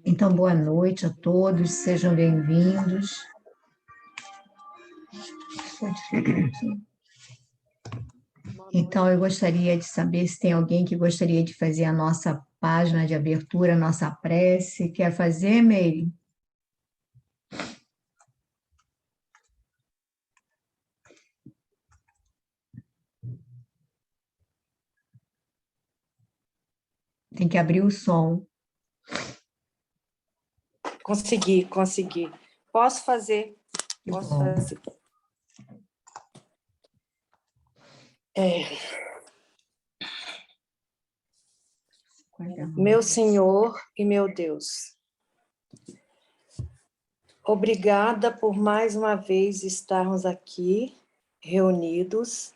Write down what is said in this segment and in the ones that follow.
Então, boa noite a todos, sejam bem-vindos. Então, eu gostaria de saber se tem alguém que gostaria de fazer a nossa página de abertura, a nossa prece. Quer fazer, Meire? Tem que abrir o som. Consegui. Posso fazer. Meu Senhor e meu Deus, obrigada por mais uma vez estarmos aqui reunidos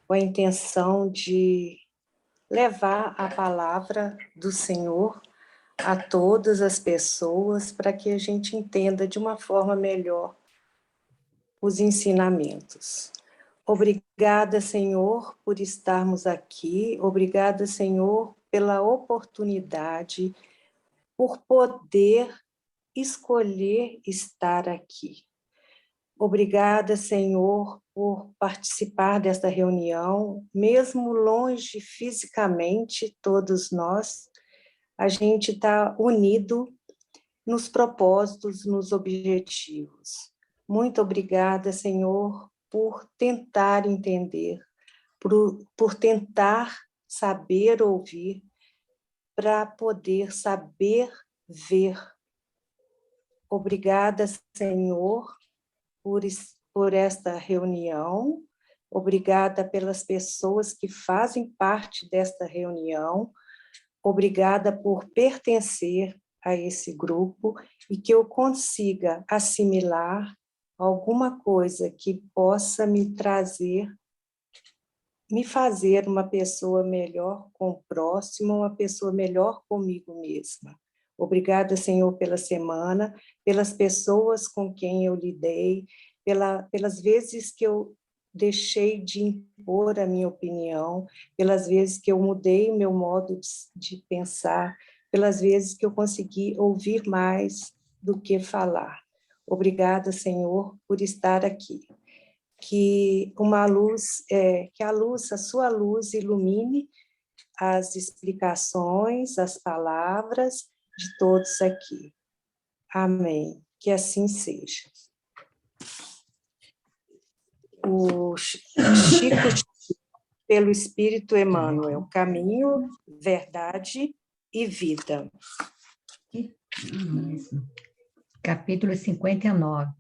com a intenção de levar a palavra do Senhor a todas as pessoas para que a gente entenda de uma forma melhor os ensinamentos. Obrigada, Senhor, por estarmos aqui. Obrigada, Senhor, pela oportunidade, por poder escolher estar aqui. Obrigada, Senhor, por participar desta reunião, mesmo longe fisicamente, todos nós, a gente está unido nos propósitos, nos objetivos. Muito obrigada, Senhor, por tentar entender, por tentar saber ouvir, para poder saber ver. Obrigada, Senhor, por esta reunião. Obrigada pelas pessoas que fazem parte desta reunião. Obrigada por pertencer a esse grupo e que eu consiga assimilar alguma coisa que possa me trazer, me fazer uma pessoa melhor com o próximo, uma pessoa melhor comigo mesma. Obrigada, Senhor, pela semana, pelas pessoas com quem eu lidei, pelas vezes que eu deixei de impor a minha opinião, pelas vezes que eu mudei o meu modo de pensar, pelas vezes que eu consegui ouvir mais do que falar. Obrigada, Senhor, por estar aqui. Que a sua luz ilumine as explicações, as palavras de todos aqui. Amém. Que assim seja. O Chico, pelo Espírito Emmanuel, caminho, verdade e vida. Capítulo 59.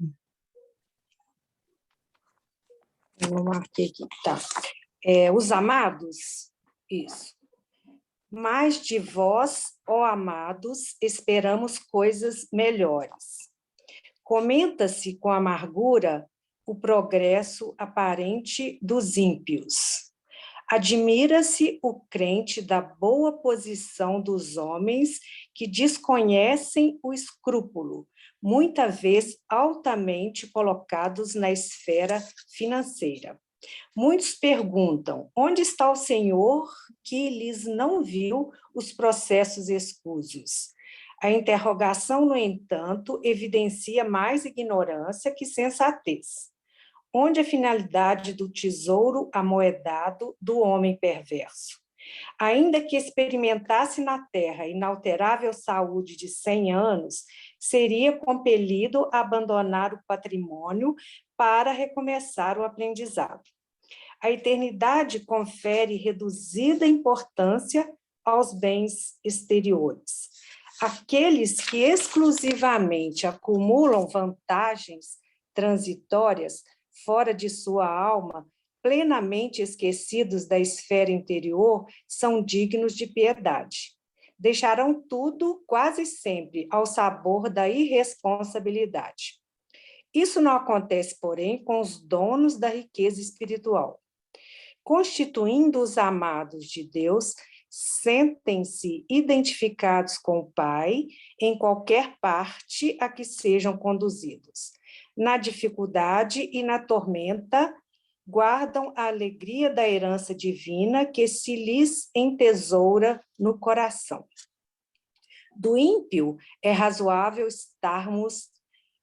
Eu marquei aqui, tá. Os amados, isso. Mas de vós, ó amados, esperamos coisas melhores. Comenta-se com amargura o progresso aparente dos ímpios. Admira-se o crente da boa posição dos homens que desconhecem o escrúpulo, muita vez altamente colocados na esfera financeira. Muitos perguntam, onde está o Senhor que lhes não viu os processos escusos? A interrogação, no entanto, evidencia mais ignorância que sensatez. Onde a finalidade do tesouro amoedado do homem perverso? Ainda que experimentasse na terra inalterável saúde de 100 anos, seria compelido a abandonar o patrimônio para recomeçar o aprendizado. A eternidade confere reduzida importância aos bens exteriores. Aqueles que exclusivamente acumulam vantagens transitórias fora de sua alma, plenamente esquecidos da esfera interior, são dignos de piedade. Deixarão tudo, quase sempre, ao sabor da irresponsabilidade. Isso não acontece, porém, com os donos da riqueza espiritual. Constituindo os amados de Deus, sentem-se identificados com o Pai em qualquer parte a que sejam conduzidos. Na dificuldade e na tormenta, guardam a alegria da herança divina que se lhes entesoura no coração. Do ímpio é razoável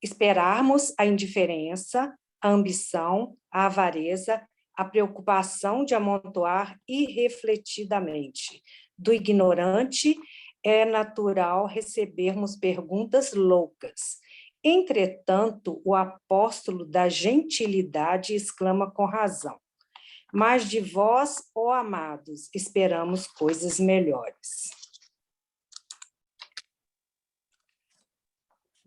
esperarmos a indiferença, a ambição, a avareza, a preocupação de amontoar irrefletidamente. Do ignorante é natural recebermos perguntas loucas. Entretanto, o apóstolo da gentilidade exclama com razão: mas de vós, ó amados, esperamos coisas melhores.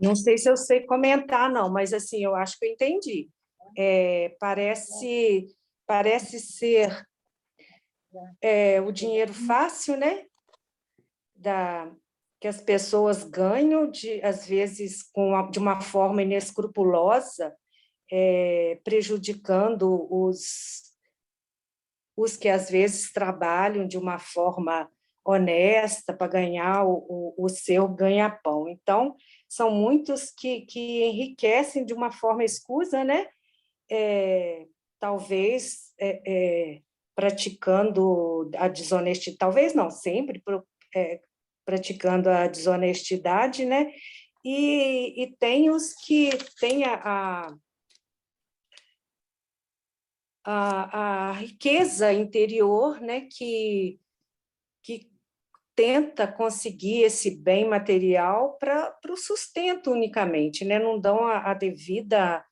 Não sei se eu sei comentar, não, mas assim, eu acho que eu entendi. Parece ser o dinheiro fácil, né? Que as pessoas ganham, às vezes, de uma forma inescrupulosa, prejudicando os que, às vezes, trabalham de uma forma honesta para ganhar o seu ganha-pão. Então, são muitos que enriquecem de uma forma escusa, né? Talvez praticando a desonestidade, talvez não, sempre praticando a desonestidade, né? E tem os que têm a riqueza interior, né? Que tenta conseguir esse bem material para o sustento unicamente, né? Não dão a devida,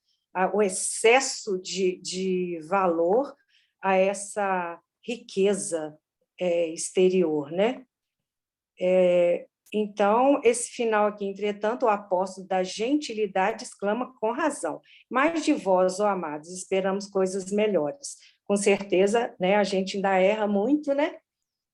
o excesso de valor a essa riqueza exterior, né? Então, esse final aqui, entretanto, o apóstolo da gentilidade exclama com razão: mas de vós, ó amados, esperamos coisas melhores. Com certeza, né, a gente ainda erra muito, né?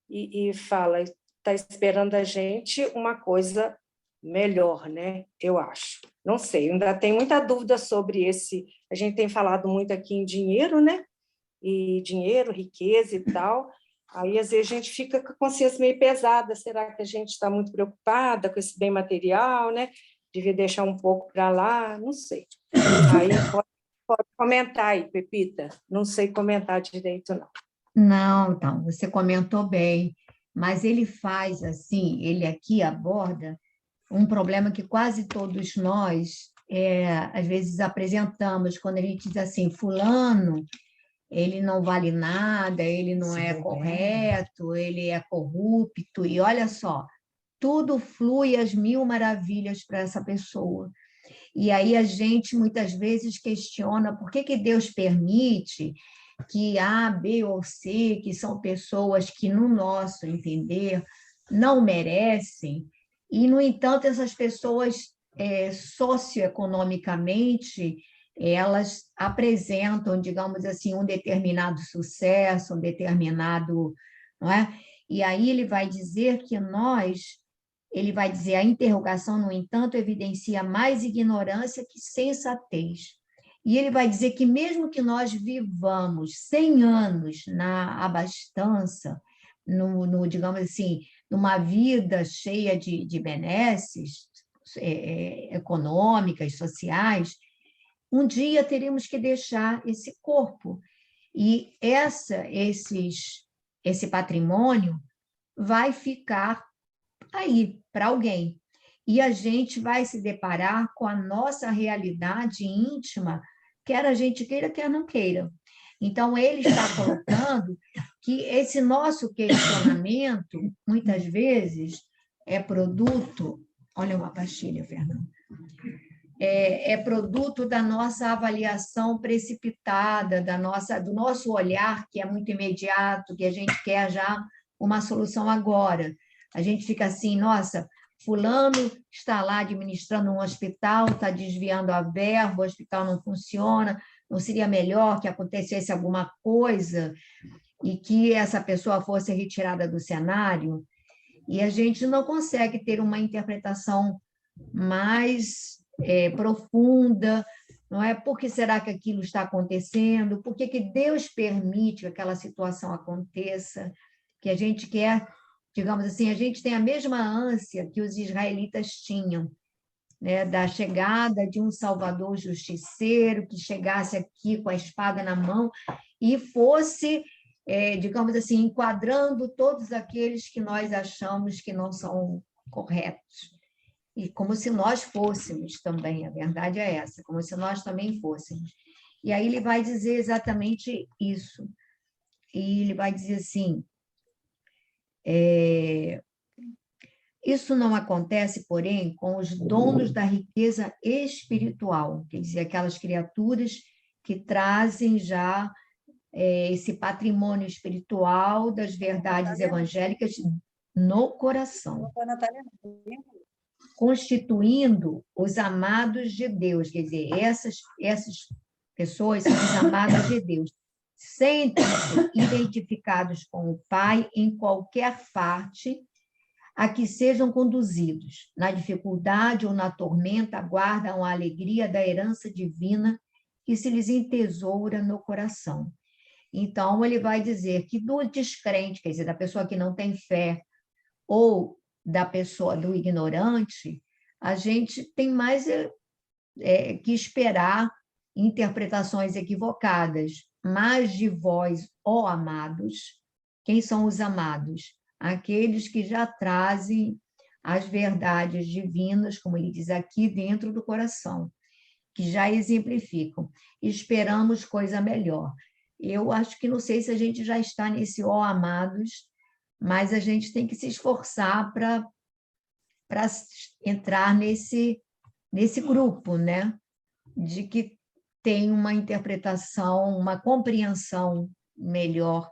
E fala, está esperando a gente uma coisa melhor, né? Eu acho. Não sei, ainda tem muita dúvida sobre esse. A gente tem falado muito aqui em dinheiro, né? E dinheiro, riqueza e tal. Aí, às vezes, a gente fica com a consciência meio pesada. Será que a gente está muito preocupada com esse bem material, né? Devia deixar um pouco para lá, não sei. Aí pode comentar aí, Pepita. Não sei comentar direito, não. Não, então, você comentou bem, mas ele faz assim, ele aqui aborda um problema que quase todos nós, às vezes, apresentamos, quando a gente diz assim, fulano, ele não vale nada, ele não é correto, ele é corrupto, e olha só, tudo flui às mil maravilhas para essa pessoa. E aí a gente muitas vezes questiona por que Deus permite que A, B ou C, que são pessoas que, no nosso entender, não merecem, e, no entanto, essas pessoas, socioeconomicamente, elas apresentam, digamos assim, um determinado sucesso, um determinado, não é? E aí ele vai dizer que ele vai dizer, a interrogação, no entanto, evidencia mais ignorância que sensatez. E ele vai dizer que mesmo que nós vivamos 100 anos na abastança, digamos assim, numa vida cheia de benesses econômicas, sociais, um dia teremos que deixar esse corpo. E esse patrimônio vai ficar aí para alguém. E a gente vai se deparar com a nossa realidade íntima, quer a gente queira, quer não queira. Então, ele está colocando que esse nosso questionamento, muitas vezes, é produto. Olha uma pastilha, Fernando. É produto da nossa avaliação precipitada, do nosso olhar, que é muito imediato, que a gente quer já uma solução agora. A gente fica assim, nossa, fulano está lá administrando um hospital, está desviando a verba, o hospital não funciona, não seria melhor que acontecesse alguma coisa e que essa pessoa fosse retirada do cenário? E a gente não consegue ter uma interpretação mais profunda, não é? Por que será que aquilo está acontecendo? Por que Deus permite que aquela situação aconteça? Que a gente quer, digamos assim, a gente tem a mesma ânsia que os israelitas tinham, né? Da chegada de um Salvador justiceiro, que chegasse aqui com a espada na mão e fosse, digamos assim, enquadrando todos aqueles que nós achamos que não são corretos. E como se nós fôssemos também, a verdade é essa, como se nós também fôssemos. E aí ele vai dizer exatamente isso. E ele vai dizer assim, isso não acontece, porém, com os donos da riqueza espiritual, quer dizer, aquelas criaturas que trazem já esse patrimônio espiritual das verdades evangélicas no coração, constituindo os amados de Deus, quer dizer, essas pessoas são os amados de Deus, sentem-se identificados com o Pai em qualquer parte a que sejam conduzidos. Na dificuldade ou na tormenta, aguardam a alegria da herança divina que se lhes entesoura no coração. Então, ele vai dizer que do descrente, quer dizer, da pessoa que não tem fé, ou da pessoa, do ignorante, a gente tem mais que esperar interpretações equivocadas. Mas de vós, ó amados, quem são os amados? Aqueles que já trazem as verdades divinas, como ele diz aqui, dentro do coração, que já exemplificam. Esperamos coisa melhor. Eu acho que não sei se a gente já está nesse ó amados, mas a gente tem que se esforçar para entrar nesse grupo, né? De que tem uma interpretação, uma compreensão melhor,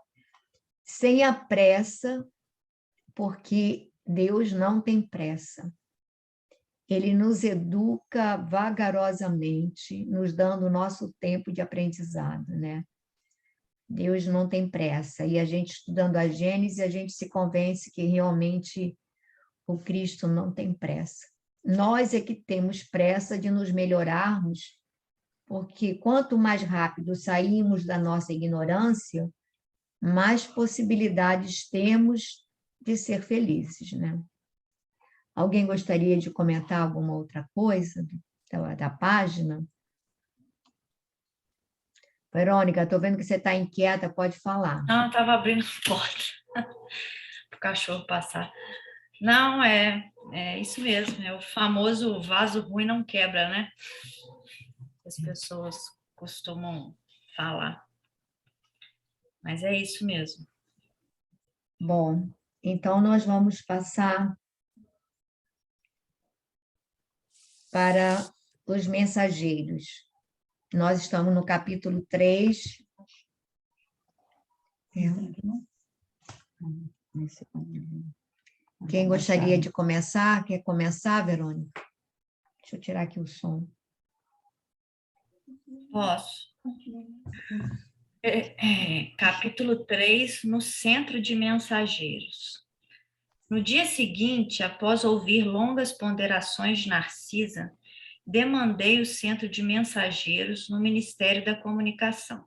sem a pressa, porque Deus não tem pressa. Ele nos educa vagarosamente, nos dando o nosso tempo de aprendizado, né? Deus não tem pressa. E a gente, estudando a Gênesis, a gente se convence que realmente o Cristo não tem pressa. Nós é que temos pressa de nos melhorarmos, porque quanto mais rápido saímos da nossa ignorância, mais possibilidades temos de ser felizes, né? Alguém gostaria de comentar alguma outra coisa da página? Verônica, estou vendo que você está inquieta, pode falar. Não, estava abrindo porta para o cachorro passar. Não, é isso mesmo, é o famoso vaso ruim não quebra, né? As pessoas costumam falar. Mas é isso mesmo. Bom, então nós vamos passar para os mensageiros. Nós estamos no capítulo 3. Quem gostaria de começar? Quer começar, Verônica? Deixa eu tirar aqui o som. Posso. Capítulo 3, no centro de mensageiros. No dia seguinte, após ouvir longas ponderações de Narcisa, demandei o centro de mensageiros no Ministério da Comunicação.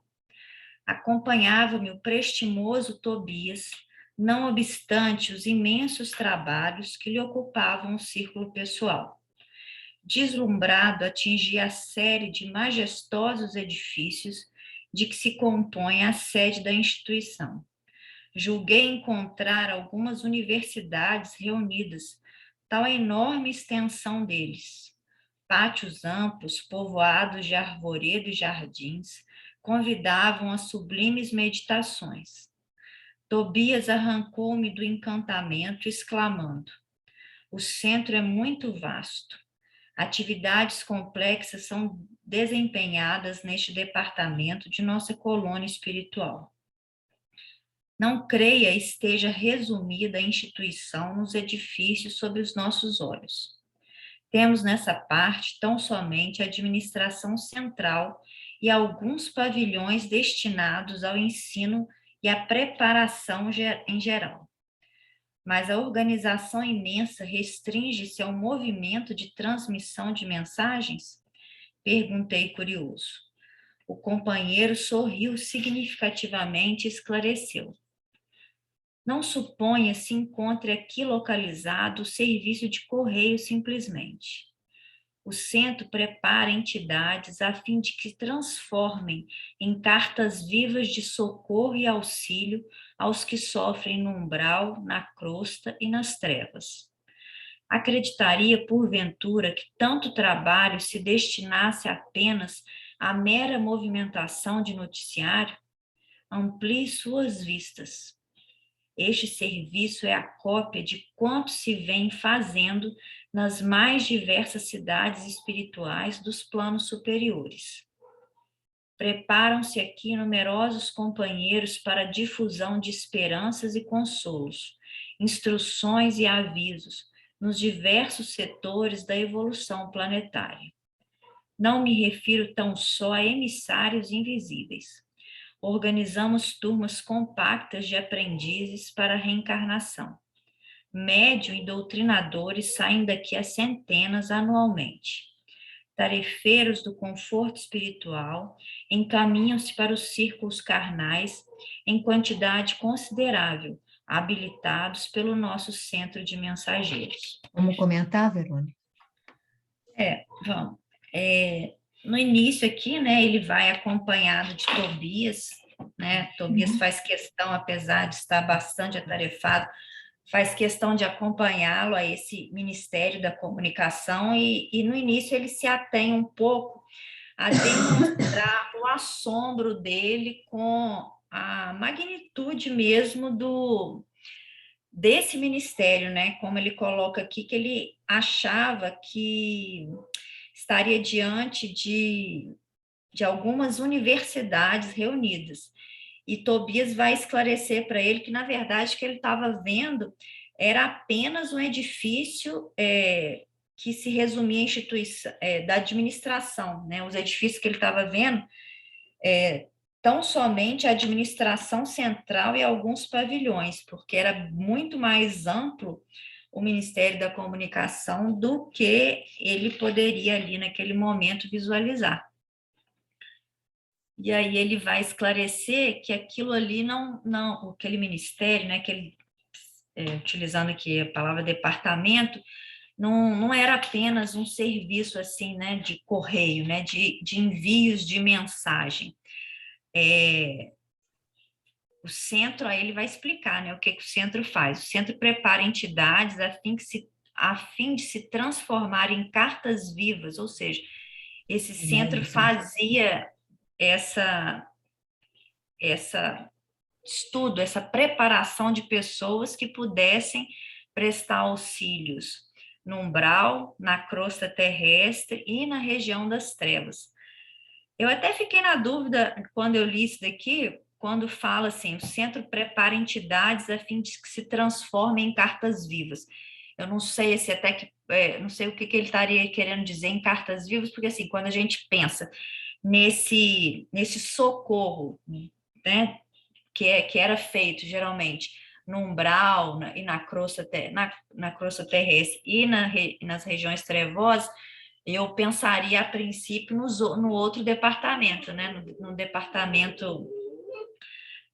Acompanhava-me o prestimoso Tobias, não obstante os imensos trabalhos que lhe ocupavam o círculo pessoal. Deslumbrado, atingi a série de majestosos edifícios de que se compõe a sede da instituição. Julguei encontrar algumas universidades reunidas, tal a enorme extensão deles. Pátios amplos, povoados de arvoredo e jardins, convidavam a sublimes meditações. Tobias arrancou-me do encantamento, exclamando: o centro é muito vasto. Atividades complexas são desempenhadas neste departamento de nossa colônia espiritual. Não creia esteja resumida a instituição nos edifícios sob os nossos olhos. Temos nessa parte tão somente a administração central e alguns pavilhões destinados ao ensino e à preparação em geral. Mas a organização imensa restringe-se ao movimento de transmissão de mensagens? Perguntei curioso. O companheiro sorriu significativamente e esclareceu. Não suponha se encontre aqui localizado o serviço de correio simplesmente. O centro prepara entidades a fim de que transformem em cartas vivas de socorro e auxílio aos que sofrem no umbral, na crosta e nas trevas. acreditaria, porventura, que tanto trabalho se destinasse apenas à mera movimentação de noticiário? Amplie suas vistas. Este serviço é a cópia de quanto se vem fazendo nas mais diversas cidades espirituais dos planos superiores. Preparam-se aqui numerosos companheiros para a difusão de esperanças e consolos, instruções e avisos nos diversos setores da evolução planetária. Não me refiro tão só a emissários invisíveis. Organizamos turmas compactas de aprendizes para a reencarnação. Médium e doutrinadores saem daqui a centenas anualmente. Tarefeiros do conforto espiritual encaminham-se para os círculos carnais em quantidade considerável, habilitados pelo nosso centro de mensageiros. Vamos comentar, Verônica? Vamos. No início aqui, né, ele vai acompanhado de Tobias, né? Tobias faz questão, apesar de estar bastante atarefado, faz questão de acompanhá-lo a esse Ministério da Comunicação e no início ele se atém um pouco a demonstrar o assombro dele com a magnitude mesmo desse ministério, né? Como ele coloca aqui, que ele achava que estaria diante de algumas universidades reunidas. E Tobias vai esclarecer para ele que, na verdade, o que ele estava vendo era apenas um edifício que se resumia à instituição da administração, né? Os edifícios que ele estava vendo, tão somente a administração central e alguns pavilhões, porque era muito mais amplo o Ministério da Comunicação do que ele poderia ali naquele momento visualizar. E aí ele vai esclarecer que aquilo ali aquele ministério, né, que ele, utilizando aqui a palavra departamento, não era apenas um serviço assim, né, de correio, né, de envios de mensagem. O centro, aí ele vai explicar, né, o que o centro faz. O centro prepara entidades a fim de se transformar em cartas vivas, ou seja, esse centro fazia essa estudo, essa preparação de pessoas que pudessem prestar auxílios no umbral, na crosta terrestre e na região das trevas. Eu até fiquei na dúvida quando eu li isso daqui, quando fala assim, o centro prepara entidades a fim de que se transformem em cartas vivas. Eu não sei se até que não sei o que ele estaria querendo dizer em cartas vivas, porque assim, quando a gente pensa nesse socorro, né, que era feito geralmente no umbral e na crosta terrestre e nas regiões trevosas, eu pensaria a princípio no outro departamento, né, no departamento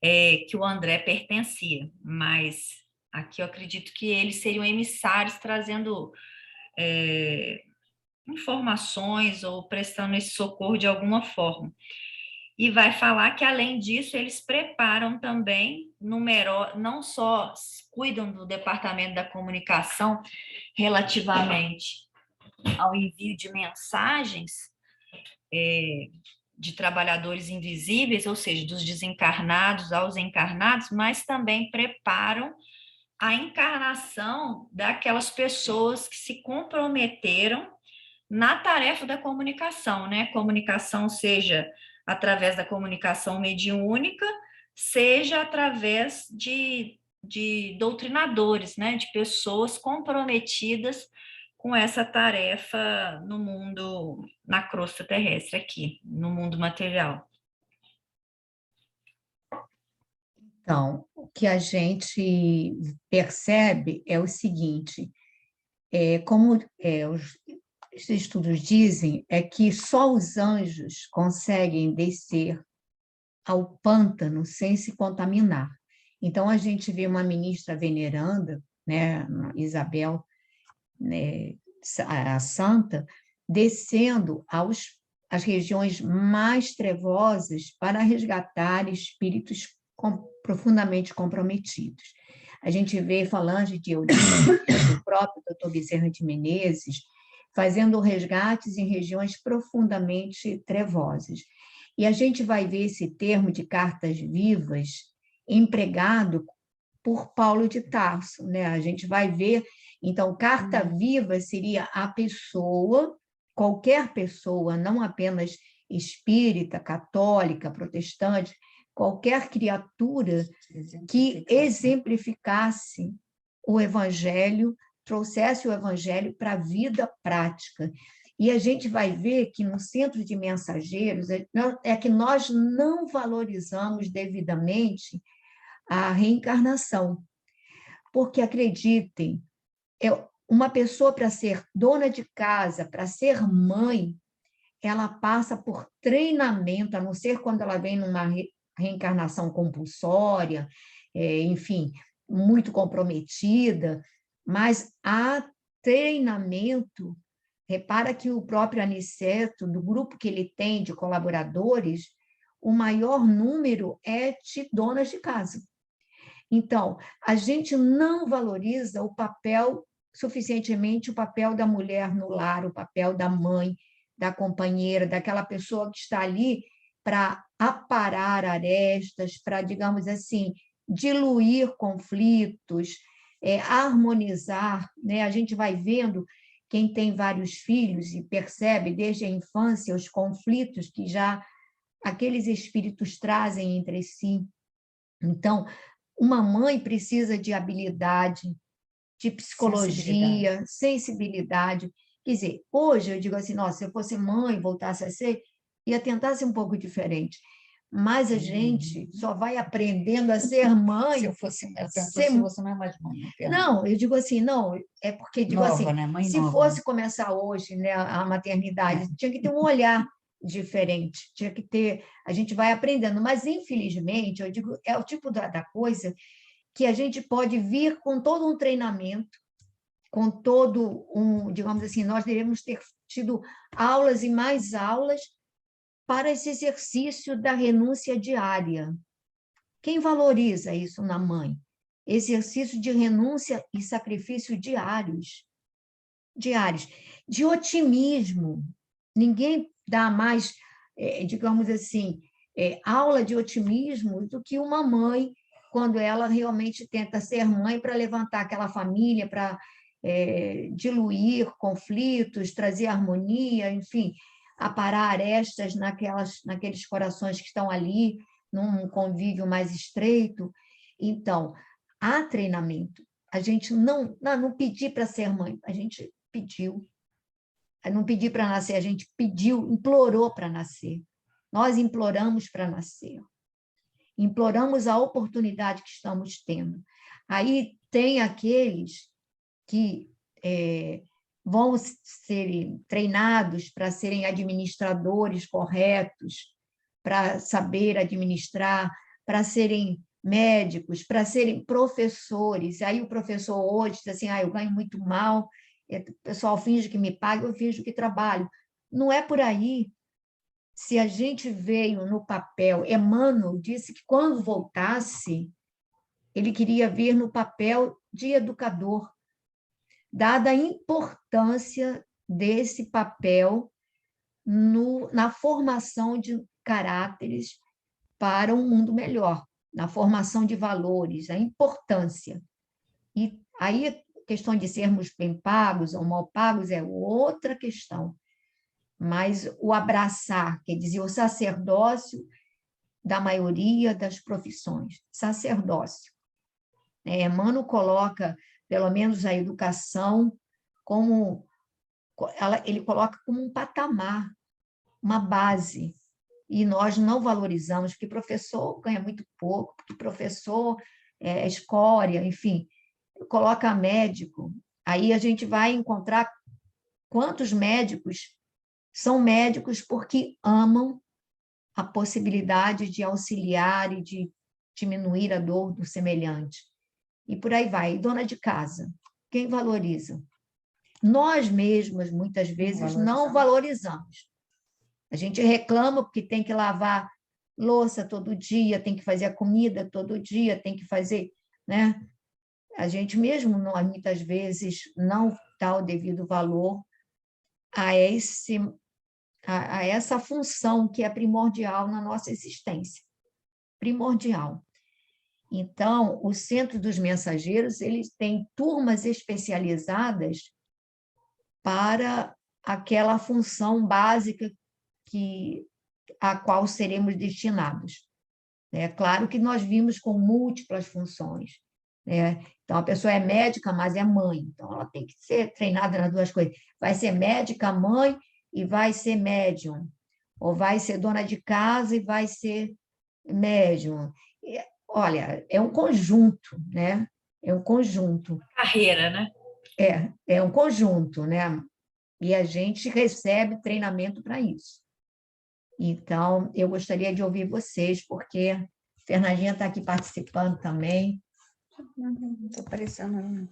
que o André pertencia, mas aqui eu acredito que eles seriam emissários trazendo informações ou prestando esse socorro de alguma forma. E vai falar que, além disso, eles preparam também, não só cuidam do departamento da comunicação relativamente ao envio de mensagens de trabalhadores invisíveis, ou seja, dos desencarnados aos encarnados, mas também preparam a encarnação daquelas pessoas que se comprometeram na tarefa da comunicação, né? Comunicação seja através da comunicação mediúnica, seja através de doutrinadores, né? De pessoas comprometidas com essa tarefa no mundo, na crosta terrestre aqui, no mundo material. Então, o que a gente percebe é o seguinte, como os estudos dizem, é que só os anjos conseguem descer ao pântano sem se contaminar. Então, a gente vê uma ministra veneranda, né, Isabel, né, a santa, descendo às regiões mais trevosas para resgatar espíritos profundamente comprometidos. A gente vê Falange de Eurípides, o próprio Dr. Bezerra de Menezes, fazendo resgates em regiões profundamente trevosas. E a gente vai ver esse termo de cartas vivas empregado por Paulo de Tarso, né? A gente vai ver, então, carta viva seria a pessoa, qualquer pessoa, não apenas espírita, católica, protestante, qualquer criatura que exemplificasse o evangelho, trouxesse o evangelho para a vida prática. E a gente vai ver que no Centro de Mensageiros é que nós não valorizamos devidamente a reencarnação, porque, acreditem, uma pessoa, para ser dona de casa, para ser mãe, ela passa por treinamento, a não ser quando ela vem numa reencarnação compulsória, enfim, muito comprometida, mas há treinamento. Repara que o próprio Aniceto, do grupo que ele tem de colaboradores, o maior número é de donas de casa. Então, a gente não valoriza o papel suficientemente, o papel da mulher no lar, o papel da mãe, da companheira, daquela pessoa que está ali para aparar arestas, para, digamos assim, diluir conflitos, harmonizar, né? A gente vai vendo, quem tem vários filhos e percebe desde a infância os conflitos que já aqueles espíritos trazem entre si. Então, uma mãe precisa de habilidade, de psicologia, sensibilidade. Quer dizer, hoje eu digo assim, nossa, se eu fosse mãe, voltasse a ser, ia tentar ser um pouco diferente. Mas a gente só vai aprendendo a ser mãe. Se eu penso se você não é mais mãe. Não, eu digo assim, não, é porque digo nova, assim, né? Mãe se nova, fosse né? começar hoje, né, a maternidade, tinha que ter um olhar diferente, tinha que ter, a gente vai aprendendo, mas infelizmente, eu digo, é o tipo da coisa que a gente pode vir com todo um treinamento, com todo um, digamos assim, nós devemos ter tido aulas e mais aulas para esse exercício da renúncia diária. Quem valoriza isso na mãe? Exercício de renúncia e sacrifício diários, de otimismo. Ninguém dá mais, digamos assim, aula de otimismo do que uma mãe, quando ela realmente tenta ser mãe para levantar aquela família, para diluir conflitos, trazer harmonia, enfim, aparar arestas naqueles corações que estão ali, num convívio mais estreito. Então, há treinamento. A gente não pedir para ser mãe, a gente pediu. Não pedir para nascer, a gente pediu, implorou para nascer. Nós imploramos para nascer. Imploramos a oportunidade que estamos tendo. Aí tem aqueles que vão ser treinados para serem administradores corretos, para saber administrar, para serem médicos, para serem professores. Aí o professor hoje diz assim, eu ganho muito mal, o pessoal finge que me paga, eu finjo que trabalho. Não é por aí. Se a gente veio no papel, Emmanuel disse que quando voltasse, ele queria vir no papel de educador, dada a importância desse papel na formação de caráteres para um mundo melhor, na formação de valores, a importância. E aí, a questão de sermos bem pagos ou mal pagos é outra questão. Mas o abraçar, quer dizer, o sacerdócio da maioria das profissões, sacerdócio. Emmanuel coloca, pelo menos, a educação como ele coloca como um patamar, uma base, e nós não valorizamos, porque professor ganha muito pouco, porque professor é escória, enfim, coloca médico, aí a gente vai encontrar quantos médicos são médicos porque amam a possibilidade de auxiliar e de diminuir a dor do semelhante. E por aí vai. E dona de casa, quem valoriza? Nós mesmos, muitas vezes, não valorizamos. A gente reclama porque tem que lavar louça todo dia, tem que fazer a comida todo dia, tem que fazer, né? a gente mesmo não, muitas vezes não dá o devido valor a essa função que é primordial na nossa existência. Primordial. Então, o Centro dos Mensageiros, eles têm turmas especializadas para aquela função básica a qual seremos destinados. É claro que nós vimos com múltiplas funções, né? Então, a pessoa é médica, mas é mãe, então ela tem que ser treinada nas duas coisas. Vai ser médica, mãe, e vai ser médium, ou vai ser dona de casa e vai ser médium. Olha, é um conjunto, né? É um conjunto. Carreira, né? É um conjunto, né? E a gente recebe treinamento para isso. Então, eu gostaria de ouvir vocês, porque a Fernandinha está aqui participando também. Não estou aparecendo.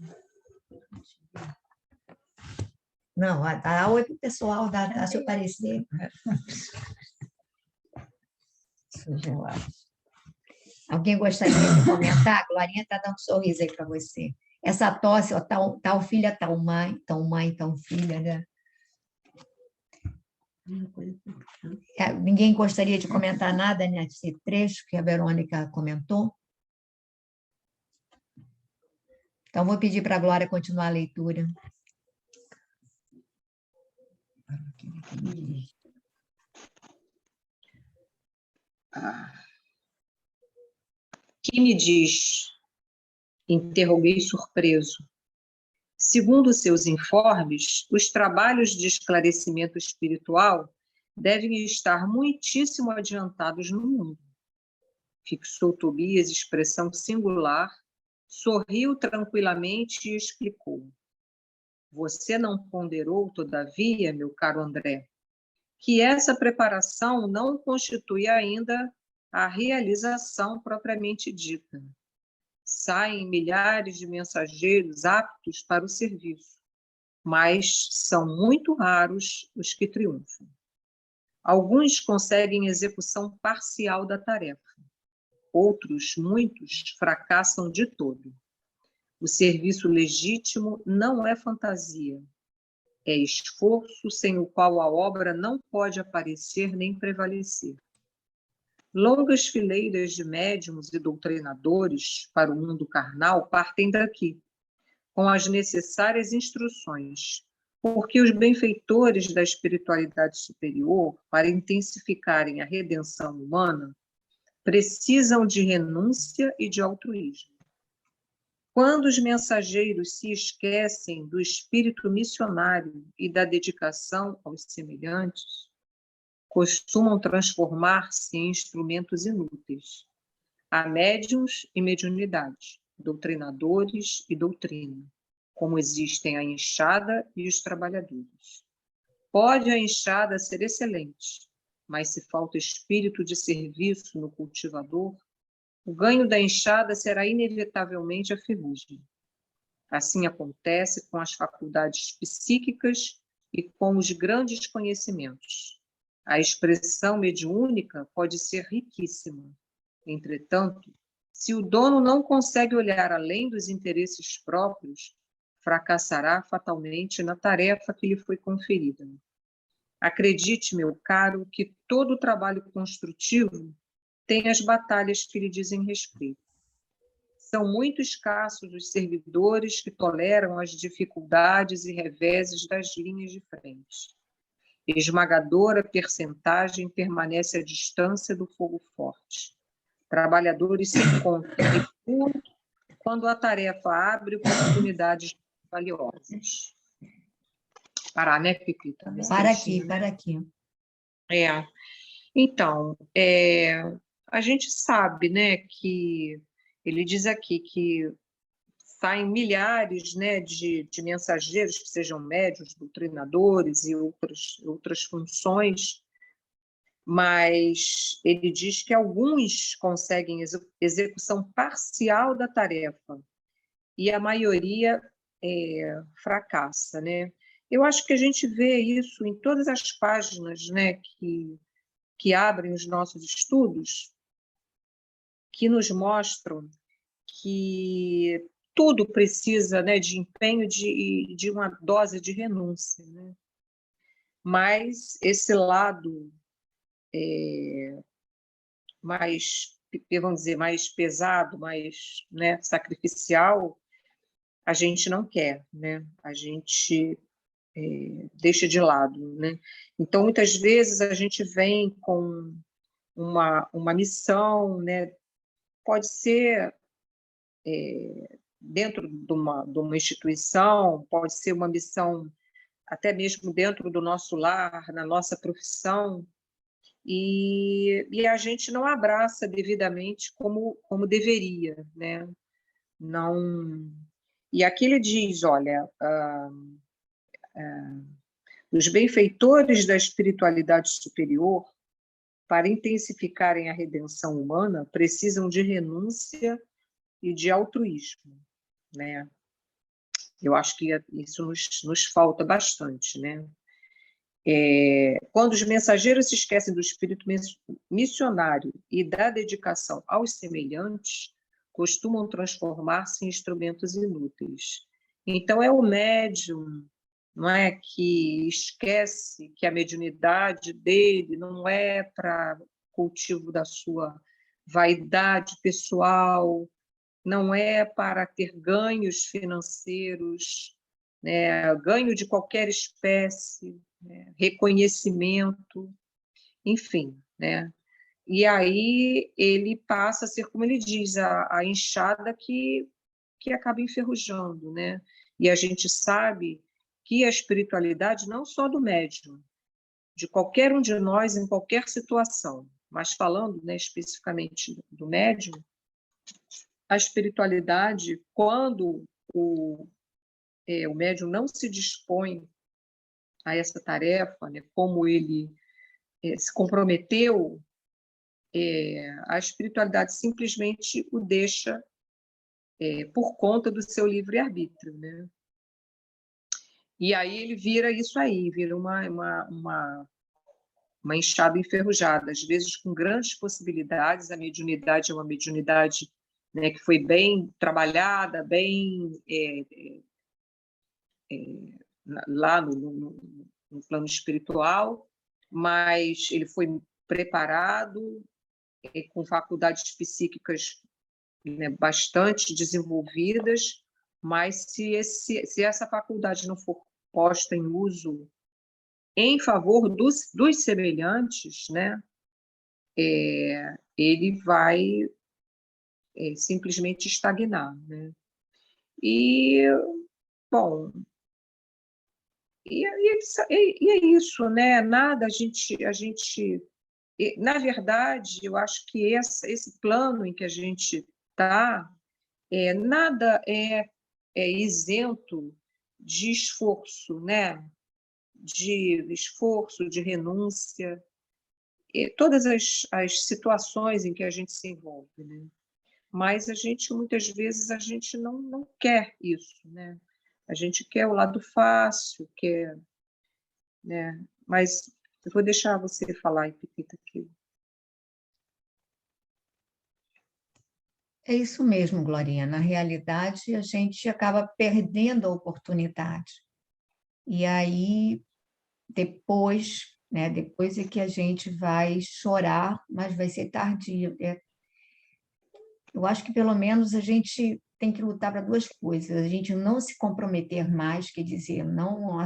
Não, dá oi para o pessoal, dá seu parecer. Alguém gostaria de comentar? A Glorinha está dando um sorriso aí para você. Essa tosse, ó, tal filha, tal mãe, tal filha, né? Ninguém gostaria de comentar nada nesse trecho que a Verônica comentou? Então, vou pedir para a Glória continuar a leitura. Que me diz? Interroguei surpreso. Segundo seus informes, os trabalhos de esclarecimento espiritual devem estar muitíssimo adiantados no mundo. Fixou Tobias expressão singular, sorriu tranquilamente e explicou. Você não ponderou, todavia, meu caro André, que essa preparação não constitui ainda a realização propriamente dita. Saem milhares de mensageiros aptos para o serviço, mas são muito raros os que triunfam. Alguns conseguem execução parcial da tarefa. Outros, muitos, fracassam de todo. O serviço legítimo não é fantasia. É esforço sem o qual a obra não pode aparecer nem prevalecer. Longas fileiras de médiuns e doutrinadores para o mundo carnal partem daqui, com as necessárias instruções, porque os benfeitores da espiritualidade superior, para intensificarem a redenção humana, precisam de renúncia e de altruísmo. Quando os mensageiros se esquecem do espírito missionário e da dedicação aos semelhantes, costumam transformar-se em instrumentos inúteis. Há médiuns e mediunidade, doutrinadores e doutrina, como existem a enxada e os trabalhadores. Pode a enxada ser excelente, mas se falta espírito de serviço no cultivador, o ganho da enxada será inevitavelmente a ferrugem. Assim acontece com as faculdades psíquicas e com os grandes conhecimentos. A expressão mediúnica pode ser riquíssima. Entretanto, se o dono não consegue olhar além dos interesses próprios, fracassará fatalmente na tarefa que lhe foi conferida. Acredite, meu caro, que todo trabalho construtivo tem as batalhas que lhe dizem respeito. São muito escassos os servidores que toleram as dificuldades e reveses das linhas de frente. Esmagadora percentagem permanece à distância do fogo forte. Trabalhadores se encontram quando a tarefa abre oportunidades valiosas. Parar, né, Pepita? Para aqui. Então, a gente sabe, né, que ele diz aqui que saem milhares, né, de mensageiros que sejam médiuns, doutrinadores e outras funções, mas ele diz que alguns conseguem execução parcial da tarefa e a maioria fracassa, né? Eu acho que a gente vê isso em todas as páginas, né, que abrem os nossos estudos, que nos mostram que tudo precisa, né, de empenho de uma dose de renúncia, né? Mas esse lado mais, vamos dizer, mais pesado, mais, né, sacrificial, a gente não quer, né? A gente deixa de lado, né? Então, muitas vezes a gente vem com uma missão, né? Pode ser dentro de uma instituição, pode ser uma missão até mesmo dentro do nosso lar, na nossa profissão, e a gente não abraça devidamente como deveria, né? Não. E aqui ele diz, olha, os benfeitores da espiritualidade superior, para intensificarem a redenção humana, precisam de renúncia e de altruísmo, né? Eu acho que isso nos falta bastante, né? Quando os mensageiros se esquecem do espírito missionário e da dedicação aos semelhantes, costumam transformar-se em instrumentos inúteis. Então, é o médium, não é, que esquece que a mediunidade dele não é para cultivo da sua vaidade pessoal, não é para ter ganhos financeiros, né, ganho de qualquer espécie, né, reconhecimento, enfim, né? E aí ele passa a ser, como ele diz, a enxada que acaba enferrujando, né? E a gente sabe que a espiritualidade, não só do médium, de qualquer um de nós em qualquer situação, mas falando, né, especificamente do médium, a espiritualidade, quando o médium não se dispõe a essa tarefa, né, como ele se comprometeu, a espiritualidade simplesmente o deixa por conta do seu livre-arbítrio, né? E aí ele vira isso aí, vira uma enxada enferrujada, às vezes com grandes possibilidades. A mediunidade é uma mediunidade, né, que foi bem trabalhada, bem lá no plano espiritual, mas ele foi preparado com faculdades psíquicas, né, bastante desenvolvidas, mas se essa faculdade não for posta em uso em favor dos semelhantes, né, ele vai simplesmente estagnar, né? E, bom, e é isso, né? Nada a gente na verdade, eu acho que esse plano em que a gente está, nada é isento de esforço, né? De esforço, de renúncia, todas as situações em que a gente se envolve, né? Mas a gente, muitas vezes, a gente não quer isso, né? A gente quer o lado fácil, quer, né? Mas eu vou deixar você falar, Pepita, aqui. É isso mesmo, Glorinha. Na realidade, a gente acaba perdendo a oportunidade. E aí, depois, né, depois é que a gente vai chorar, mas vai ser tardio. Eu acho que, pelo menos, a gente tem que lutar para duas coisas. A gente não se comprometer mais, quer dizer, não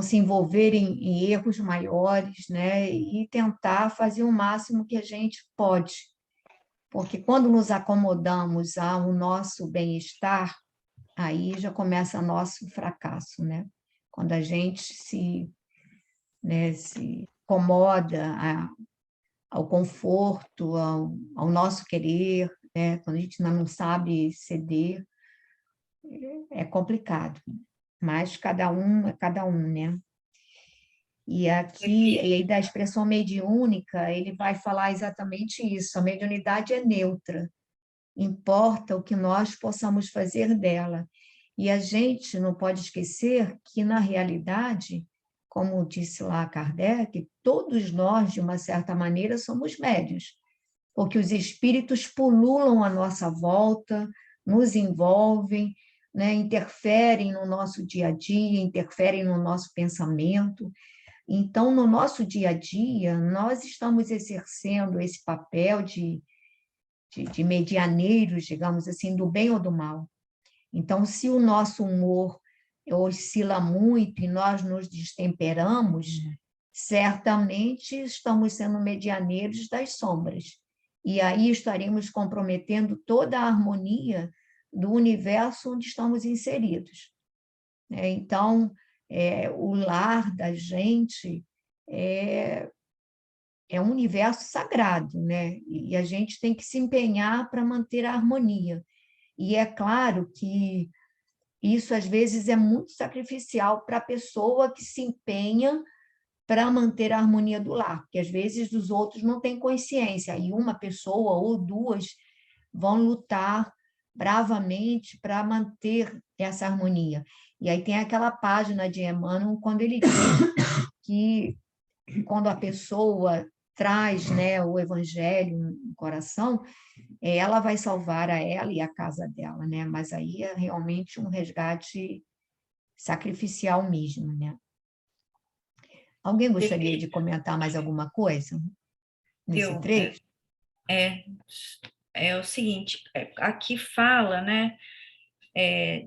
se envolver em erros maiores, né, e tentar fazer o máximo que a gente pode. Porque quando nos acomodamos ao nosso bem-estar, aí já começa nosso fracasso, né? Quando a gente se acomoda ao conforto, ao nosso querer, né? Quando a gente não sabe ceder, é complicado. Mas cada um é cada um, né? E aqui, e aí da expressão mediúnica, ele vai falar exatamente isso. A mediunidade é neutra, importa o que nós possamos fazer dela. E a gente não pode esquecer que, na realidade, como disse lá Kardec, todos nós, de uma certa maneira, somos médiuns, porque os espíritos pululam à nossa volta, nos envolvem, né, interferem no nosso dia a dia, interferem no nosso pensamento. Então, no nosso dia a dia, nós estamos exercendo esse papel de medianeiros, digamos assim, do bem ou do mal. Então, se o nosso humor oscila muito e nós nos destemperamos, certamente estamos sendo medianeiros das sombras. E aí estaremos comprometendo toda a harmonia do universo onde estamos inseridos. Então, o lar da gente é um universo sagrado, né? E a gente tem que se empenhar para manter a harmonia. E é claro que isso, às vezes, é muito sacrificial para a pessoa que se empenha para manter a harmonia do lar, porque, às vezes, os outros não têm consciência, e uma pessoa ou duas vão lutar bravamente para manter essa harmonia. E aí tem aquela página de Emmanuel, quando ele diz que, quando a pessoa traz, né, o evangelho no coração, ela vai salvar a ela e a casa dela, né? Mas aí é realmente um resgate sacrificial mesmo, né? Alguém gostaria de comentar mais alguma coisa nesse trecho? É o seguinte, aqui fala, né,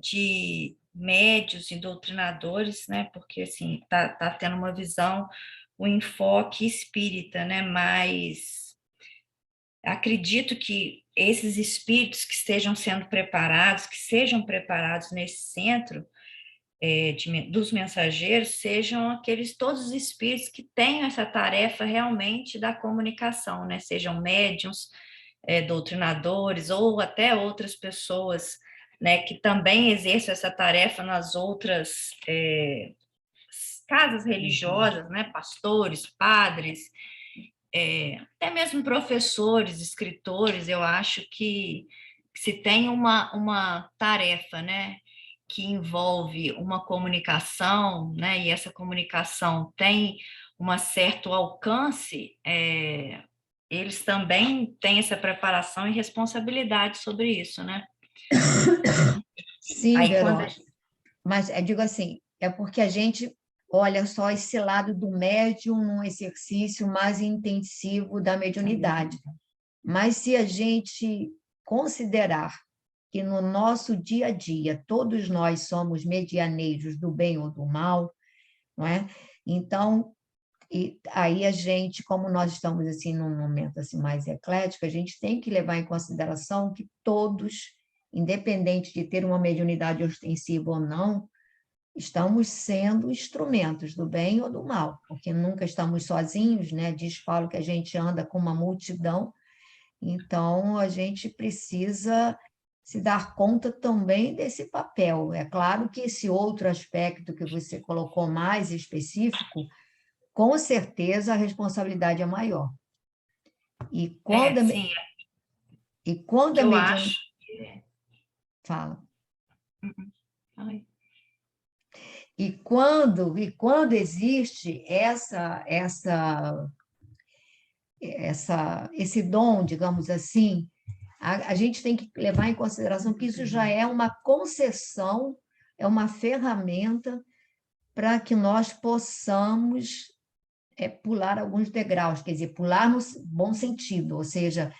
de médios e doutrinadores, né, porque, assim, tá tendo uma visão, um enfoque espírita, né, mas acredito que esses espíritos que estejam sendo preparados, que sejam preparados nesse centro dos mensageiros, sejam todos os espíritos que tenham essa tarefa realmente da comunicação, né? Sejam médiuns, doutrinadores, ou até outras pessoas, né, que também exerçam essa tarefa nas outras casas religiosas, né? Pastores, padres, até mesmo professores, escritores. Eu acho que se tem uma tarefa, né, que envolve uma comunicação, né, e essa comunicação tem um certo alcance, eles também têm essa preparação e responsabilidade sobre isso, né? Sim, Aí, Verônica. Mas digo assim, é porque a gente olha só esse lado do médium num exercício mais intensivo da mediunidade. Mas se a gente considerar que no nosso dia a dia todos nós somos medianeiros do bem ou do mal, não é? Então, aí a gente, como nós estamos assim num momento assim mais eclético, a gente tem que levar em consideração que todos, independente de ter uma mediunidade ostensiva ou não, estamos sendo instrumentos do bem ou do mal, porque nunca estamos sozinhos, né? Diz Paulo que a gente anda com uma multidão, então a gente precisa se dar conta também desse papel. É claro que esse outro aspecto que você colocou mais específico, com certeza a responsabilidade é maior. E quando sim, a eu mediunidade... acho. Fala. Ai. E quando existe esse dom, digamos assim, a gente tem que levar em consideração que isso já é uma concessão, é uma ferramenta para que nós possamos pular alguns degraus, quer dizer, pular no bom sentido, ou seja,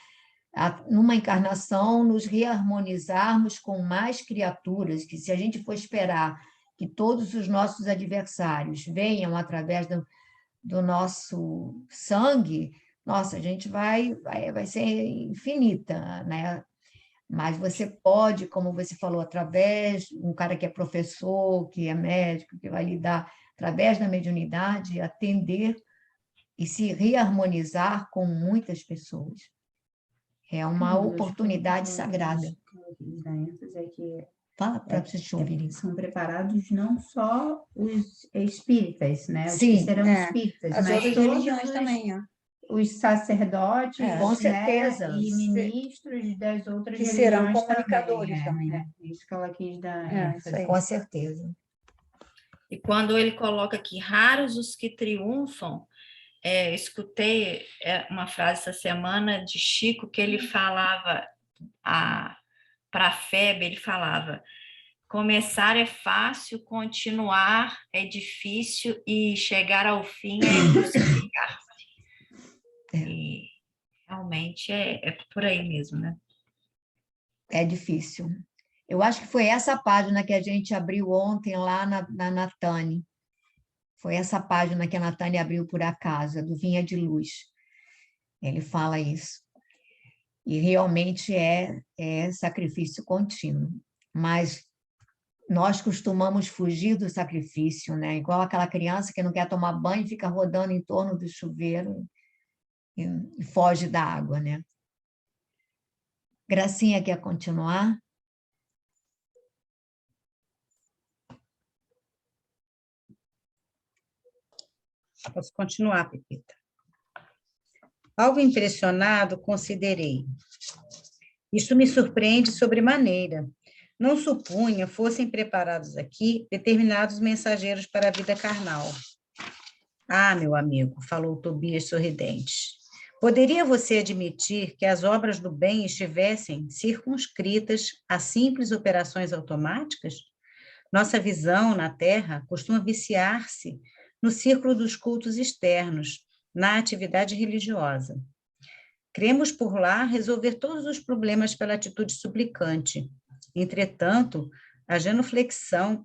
numa encarnação, nos reharmonizarmos com mais criaturas, que se a gente for esperar que todos os nossos adversários venham através do nosso sangue, nossa, a gente vai ser infinita, né? Mas você pode, como você falou, através de um cara que é professor, que é médico, que vai lidar, através da mediunidade, atender e se reharmonizar com muitas pessoas. É uma oportunidade sagrada. É que Fala para vocês te ouvirem. são preparados não só os espíritas, né? Os Sim, que serão espíritas, as mas outras todos religiões também, ó. os sacerdotes, com certeza. né? E ministros das outras Que religiões serão comunicadores também. também. Isso que ela quis dar Isso aí. Com certeza. E quando ele coloca aqui, raros os que triunfam, escutei uma frase essa semana de Chico, que ele falava para Febe, ele falava: começar é fácil, continuar é difícil e chegar ao fim é crucificar. E realmente é por aí mesmo, né? É difícil. Eu acho que foi essa página que a gente abriu ontem lá na Natane. Foi essa página que a Natane abriu por acaso, do Vinha de Luz. Ele fala isso. E realmente é sacrifício contínuo. Mas nós costumamos fugir do sacrifício, né? Igual aquela criança que não quer tomar banho e fica rodando em torno do chuveiro e foge da água, né? Gracinha quer continuar? Posso continuar, Pepita. Algo impressionado, considerei. Isto me surpreende sobremaneira. Não supunha fossem preparados aqui determinados mensageiros para a vida carnal. Ah, meu amigo, falou Tobias sorridente. Poderia você admitir que as obras do bem estivessem circunscritas a simples operações automáticas? Nossa visão na Terra costuma viciar-se no círculo dos cultos externos, na atividade religiosa. Cremos por lá resolver todos os problemas pela atitude suplicante. Entretanto, a genuflexão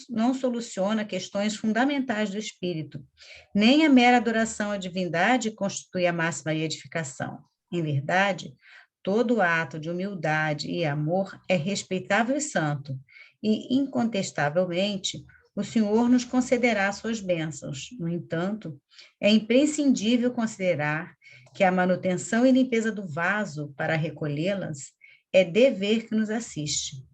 não soluciona questões fundamentais do espírito. Nem a mera adoração à divindade constitui a máxima edificação. Em verdade, todo ato de humildade e amor é respeitável e santo, e, incontestavelmente, o Senhor nos concederá suas bênçãos. No entanto, é imprescindível considerar que a manutenção e limpeza do vaso para recolhê-las é dever que nos assiste.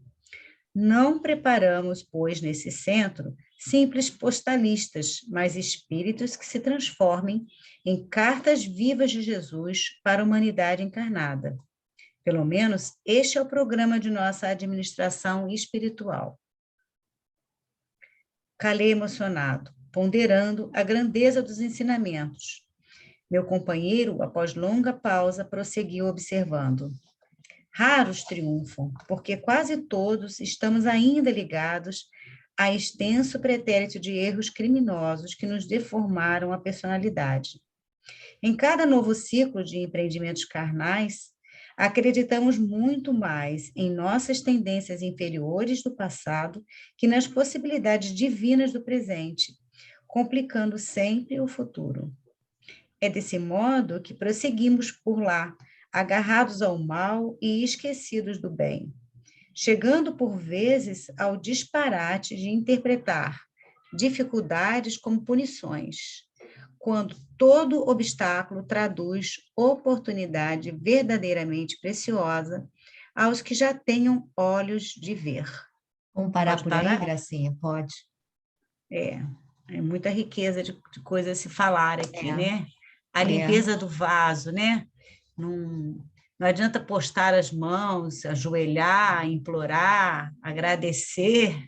Não preparamos, pois, nesse centro, simples postalistas, mas espíritos que se transformem em cartas vivas de Jesus para a humanidade encarnada. Pelo menos, este é o programa de nossa administração espiritual. Calei emocionado, ponderando a grandeza dos ensinamentos. Meu companheiro, após longa pausa, prosseguiu observando. Raros triunfam, porque quase todos estamos ainda ligados a extenso pretérito de erros criminosos que nos deformaram a personalidade. Em cada novo ciclo de empreendimentos carnais, acreditamos muito mais em nossas tendências inferiores do passado que nas possibilidades divinas do presente, complicando sempre o futuro. É desse modo que prosseguimos por lá, agarrados ao mal e esquecidos do bem, chegando por vezes ao disparate de interpretar dificuldades como punições, quando todo obstáculo traduz oportunidade verdadeiramente preciosa aos que já tenham olhos de ver. Vamos parar Pode por parar? aí, Gracinha? Pode. É muita riqueza de coisas a se falar aqui, né? A É. limpeza do vaso, né? Não adianta postar as mãos, ajoelhar, implorar, agradecer,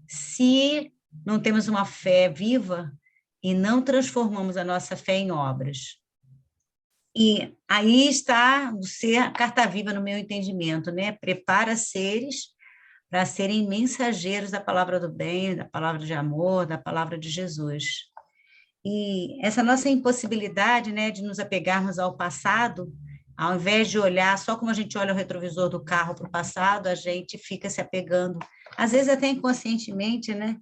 se não temos uma fé viva e não transformamos a nossa fé em obras. E aí está o ser carta viva no meu entendimento, né? Prepara seres para serem mensageiros da palavra do bem, da palavra de amor, da palavra de Jesus. E essa nossa impossibilidade, né, de nos apegarmos ao passado, ao invés de olhar só como a gente olha o retrovisor do carro para o passado, a gente fica se apegando, às vezes até inconscientemente, né,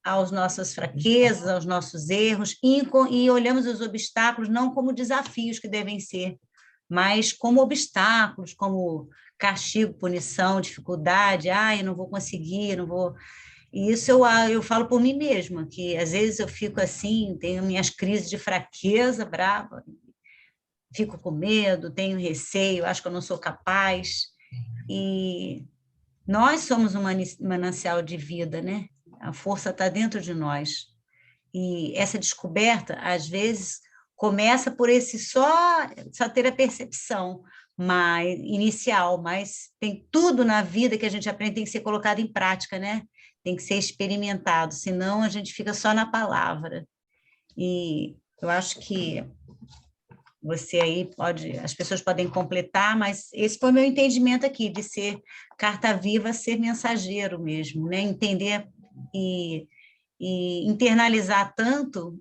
às nossas fraquezas, aos nossos erros, e olhamos os obstáculos não como desafios que devem ser, mas como obstáculos, como castigo, punição, dificuldade, eu não vou conseguir, não vou... E isso eu falo por mim mesma, que às vezes eu fico assim, tenho minhas crises de fraqueza brava, fico com medo, tenho receio, acho que eu não sou capaz. E nós somos um manancial de vida, né? A força está dentro de nós. E essa descoberta, às vezes, começa por esse só ter a percepção inicial, mas tem tudo na vida que a gente aprende tem que ser colocado em prática, né? Tem que ser experimentado, senão a gente fica só na palavra. E eu acho que você aí as pessoas podem completar, mas esse foi meu entendimento aqui, de ser carta viva, ser mensageiro mesmo, né? Entender e internalizar tanto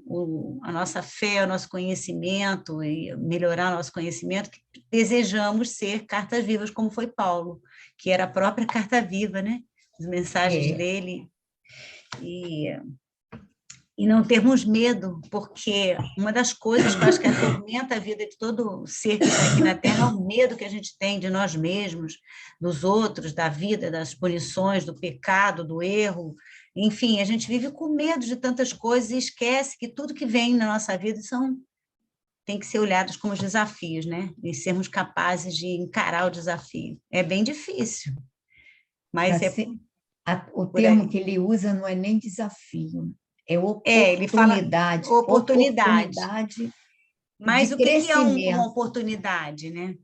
a nossa fé, o nosso conhecimento, e melhorar o nosso conhecimento, que desejamos ser cartas vivas, como foi Paulo, que era a própria carta viva, né? As mensagens dele. E não termos medo, porque uma das coisas que eu acho que atormenta a vida de todo ser que está aqui na Terra é o medo que a gente tem de nós mesmos, dos outros, da vida, das punições, do pecado, do erro. Enfim, a gente vive com medo de tantas coisas e esquece que tudo que vem na nossa vida tem que ser olhados como desafios, né? E sermos capazes de encarar o desafio. É bem difícil, mas o termo que ele usa não é nem desafio, é ele fala oportunidade. Oportunidade. Mas de o que é uma crescimento. oportunidade, né?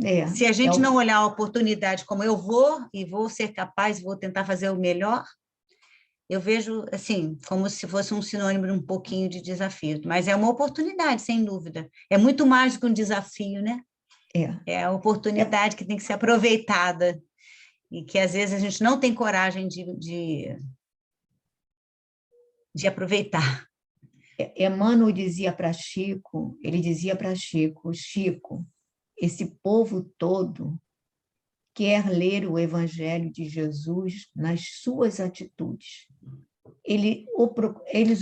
É, Se a gente não olhar a oportunidade como eu vou ser capaz, vou tentar fazer o melhor, eu vejo, assim, como se fosse um sinônimo de um pouquinho de desafio. Mas é uma oportunidade, sem dúvida. É muito mais do que um desafio, né? É a oportunidade que tem que ser aproveitada e que, às vezes, a gente não tem coragem de aproveitar. Emmanuel dizia para Chico, Chico, esse povo todo quer ler o Evangelho de Jesus nas suas atitudes. Eles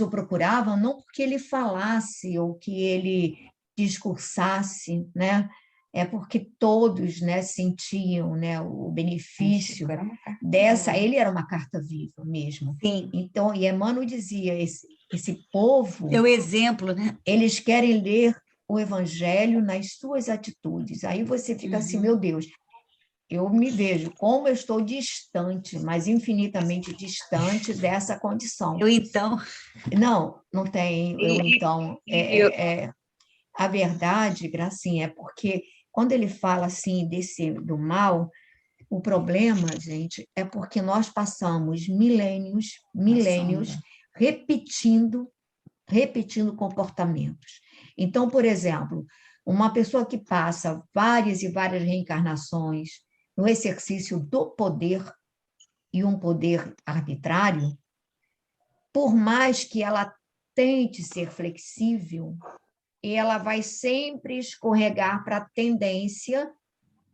o procuravam não porque ele falasse ou que ele discursasse, né? É porque todos, né, sentiam, né, o benefício dessa. Ele era uma carta viva mesmo. Sim. Então, e Emmanuel dizia, esse povo, é o exemplo, né? Eles querem ler o Evangelho nas suas atitudes. Aí você fica assim, meu Deus, eu me vejo como eu estou distante, mas infinitamente distante dessa condição. Não tem. A verdade, Gracinha, é porque quando ele fala assim do mal, o problema, gente, é porque nós passamos milênios repetindo comportamentos. Então, por exemplo, uma pessoa que passa várias e várias reencarnações no exercício do poder, e um poder arbitrário, por mais que ela tente ser flexível, ela vai sempre escorregar para a tendência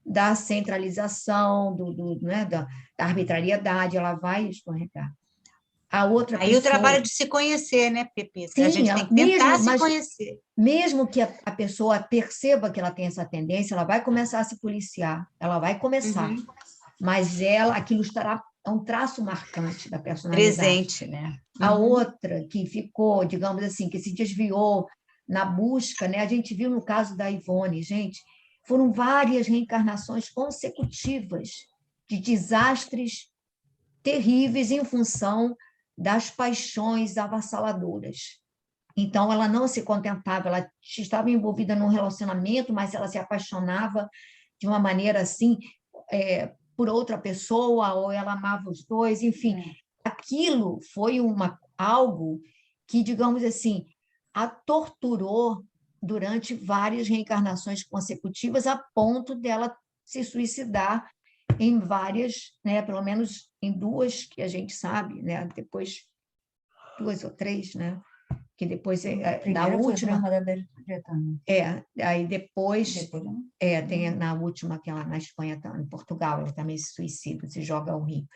da centralização, da arbitrariedade, ela vai escorregar. A outra Aí pessoa... o trabalho de se conhecer, né, Pepita? Sim, a gente tem que tentar se conhecer. Mesmo que a pessoa perceba que ela tem essa tendência, ela vai começar a se policiar, ela vai começar. Mas aquilo estará, é um traço marcante da personalidade. Presente, né? A outra que ficou, digamos assim, que se desviou na busca, né? A gente viu no caso da Ivone, gente, foram várias reencarnações consecutivas de desastres terríveis em função das paixões avassaladoras. Então, ela não se contentava, ela estava envolvida num relacionamento, mas ela se apaixonava de uma maneira assim, por outra pessoa, ou ela amava os dois, enfim. Aquilo foi algo que, digamos assim, a torturou durante várias reencarnações consecutivas, a ponto dela se suicidar em várias, né, pelo menos em duas que a gente sabe, né, depois 2 ou 3, né, que depois da última aí depois tem na última que ela na Espanha, em Portugal, ela também se suicida, se joga ao rio.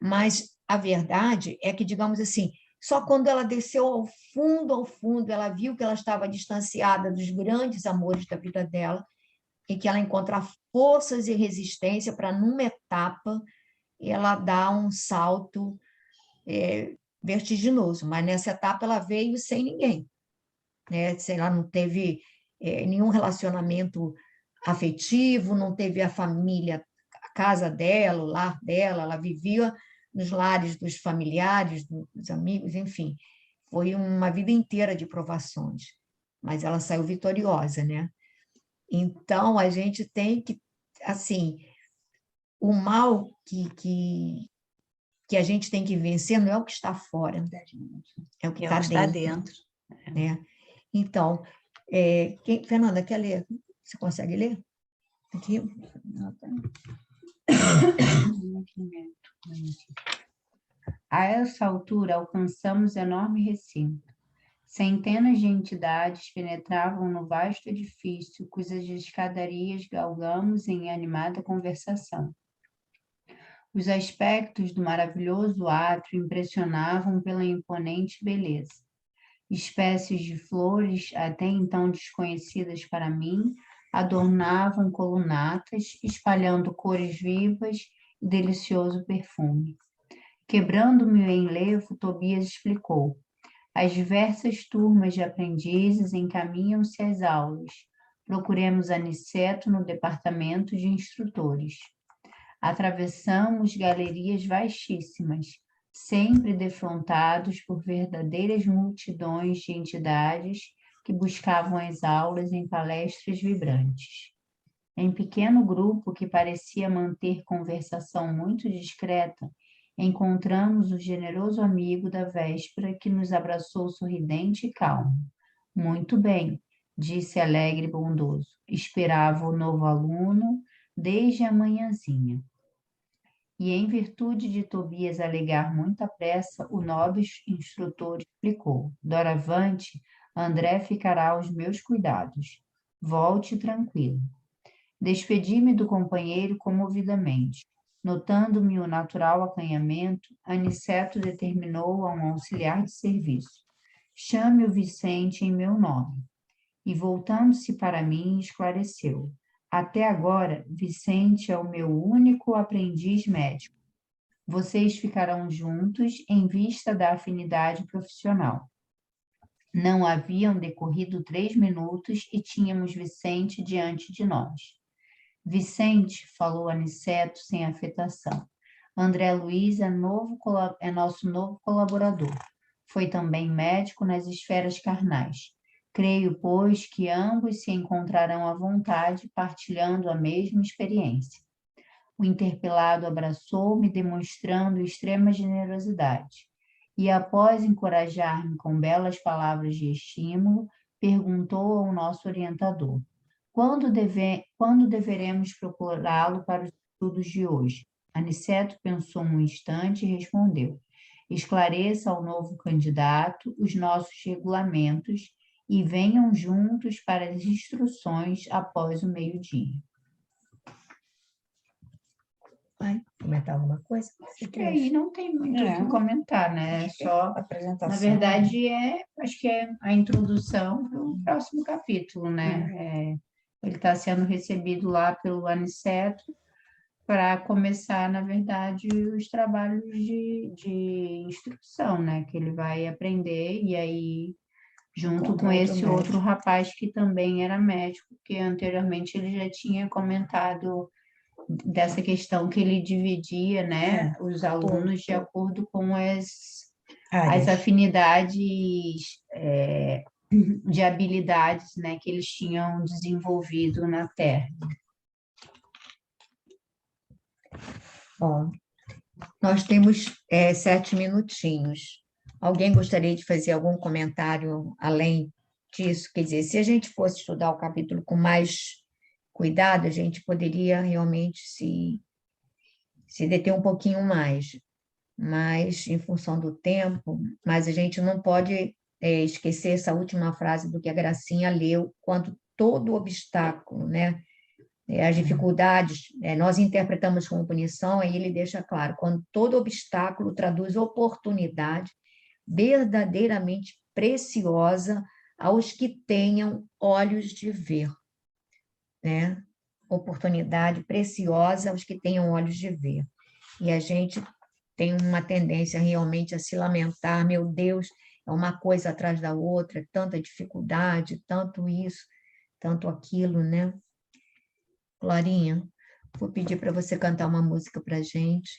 Mas a verdade é que, digamos assim, só quando ela desceu ao fundo, ela viu que ela estava distanciada dos grandes amores da vida dela, e que ela encontra forças e resistência para, numa etapa, ela dar um salto vertiginoso. Mas nessa etapa ela veio sem ninguém, né? Ela não teve nenhum relacionamento afetivo, não teve a família, a casa dela, o lar dela, ela vivia nos lares dos familiares, dos amigos, enfim. Foi uma vida inteira de provações, mas ela saiu vitoriosa, né? Então, a gente tem que, assim, o mal que a gente tem que vencer não é o que está fora, é o que está dentro. Né? Então, Fernanda, quer ler? Você consegue ler? Aqui? A essa altura, alcançamos enorme recinto. Centenas de entidades penetravam no vasto edifício, cujas escadarias galgamos em animada conversação. Os aspectos do maravilhoso átrio impressionavam pela imponente beleza. Espécies de flores, até então desconhecidas para mim, adornavam colunatas, espalhando cores vivas e delicioso perfume. Quebrando-me o enlevo, Tobias explicou. As diversas turmas de aprendizes encaminham-se às aulas. Procuremos Aniceto no departamento de instrutores. Atravessamos galerias vastíssimas, sempre defrontados por verdadeiras multidões de entidades que buscavam as aulas em palestras vibrantes. Em pequeno grupo que parecia manter conversação muito discreta, encontramos o generoso amigo da véspera que nos abraçou sorridente e calmo. Muito bem, disse alegre e bondoso. Esperava o novo aluno desde a manhãzinha. E em virtude de Tobias alegar muita pressa, o nobre instrutor explicou. Doravante, André ficará aos meus cuidados. Volte tranquilo. Despedi-me do companheiro comovidamente. Notando-me o natural acanhamento, Aniceto determinou a um auxiliar de serviço. Chame o Vicente em meu nome. E voltando-se para mim, esclareceu. Até agora, Vicente é o meu único aprendiz médico. Vocês ficarão juntos em vista da afinidade profissional. Não haviam decorrido 3 minutos e tínhamos Vicente diante de nós. Vicente, falou Aniceto sem afetação. André Luiz é nosso novo colaborador. Foi também médico nas esferas carnais. Creio, pois, que ambos se encontrarão à vontade, partilhando a mesma experiência. O interpelado abraçou-me, demonstrando extrema generosidade. E, após encorajar-me com belas palavras de estímulo, perguntou ao nosso orientador: quando deveremos procurá-lo para os estudos de hoje? Aniceto pensou um instante e respondeu: esclareça ao novo candidato os nossos regulamentos e venham juntos para as instruções após o meio-dia. Vai comentar alguma coisa? Acho que aí não tem muito o que comentar, né? É só, Apresentação. na verdade, acho que é a introdução para o próximo capítulo, né? Ele está sendo recebido lá pelo Aniceto para começar, na verdade, os trabalhos de instrução, né? Que ele vai aprender, e aí, junto com esse outro rapaz que também era médico, que anteriormente ele já tinha comentado dessa questão que ele dividia, né, os alunos de acordo com as afinidades de habilidades, né, que eles tinham desenvolvido na Terra. Bom, nós temos 7 minutinhos. Alguém gostaria de fazer algum comentário além disso? Quer dizer, se a gente fosse estudar o capítulo com mais cuidado, a gente poderia realmente se deter um pouquinho mais, mas em função do tempo, mas a gente não pode esquecer essa última frase do que a Gracinha leu, quando todo obstáculo, né, as dificuldades, nós interpretamos como punição, aí ele deixa claro, quando todo obstáculo traduz oportunidade verdadeiramente preciosa aos que tenham olhos de ver, né? Oportunidade preciosa aos que tenham olhos de ver. E a gente tem uma tendência realmente a se lamentar, meu Deus, é uma coisa atrás da outra, tanta dificuldade, tanto isso, tanto aquilo, né? Glorinha, vou pedir para você cantar uma música para a gente.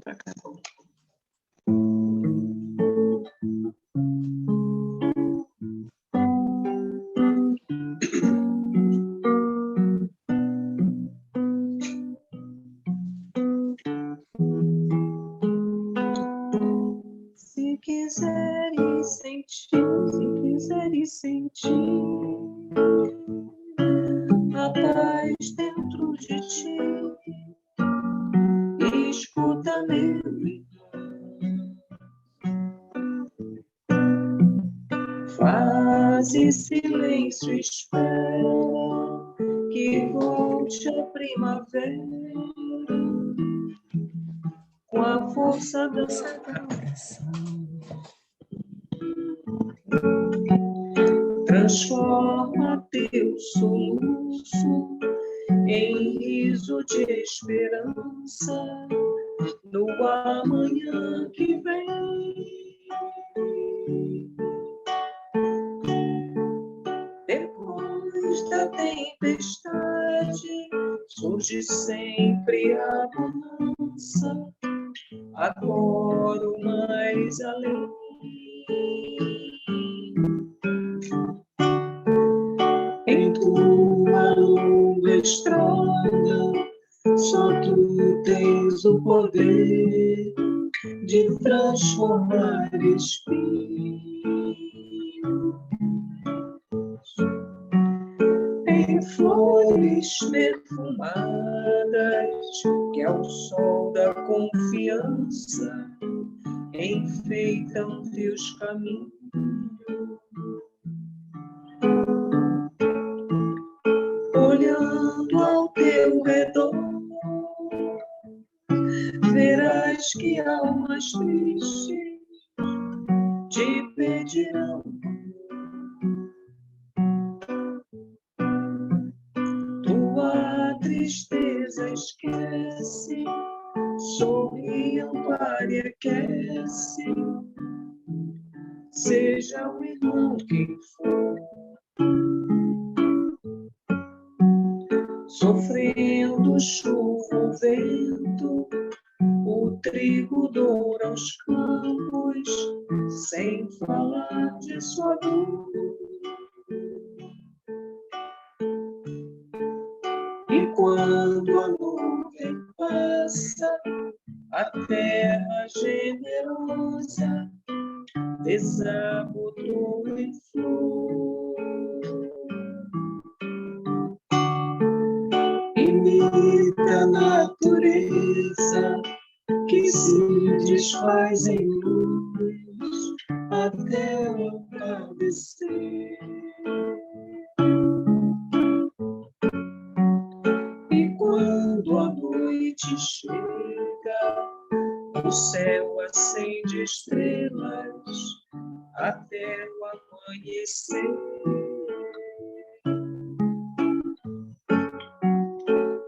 para cá. Se quiseres sentir a paz dentro de ti, escuta meu irmão, faze silêncio, espera que volte a primavera com a força da oração. Transforma teu soluço em riso de esperança no amanhã que vem. Depois da tempestade surge sempre a bonança, agora o mais além. Em tua longa estrada, só tu tens o poder de transformar espinhos em flores perfumadas, que ao sol da confiança enfeitam teus caminhos. Olhando ao teu redor, verás que almas tristes te pedirão. Tua tristeza esquece, sorri, ampara e aquece, seja o irmão quem for. Sofrendo chuva ou vento, o trigo doura aos campos, sem falar de sua dor. E quando a nuvem passa, a terra generosa desaba o dor em flor. Imita a natureza que se desfaz em luz até o entardecer. E quando a noite chega, o céu acende estrelas até o amanhecer.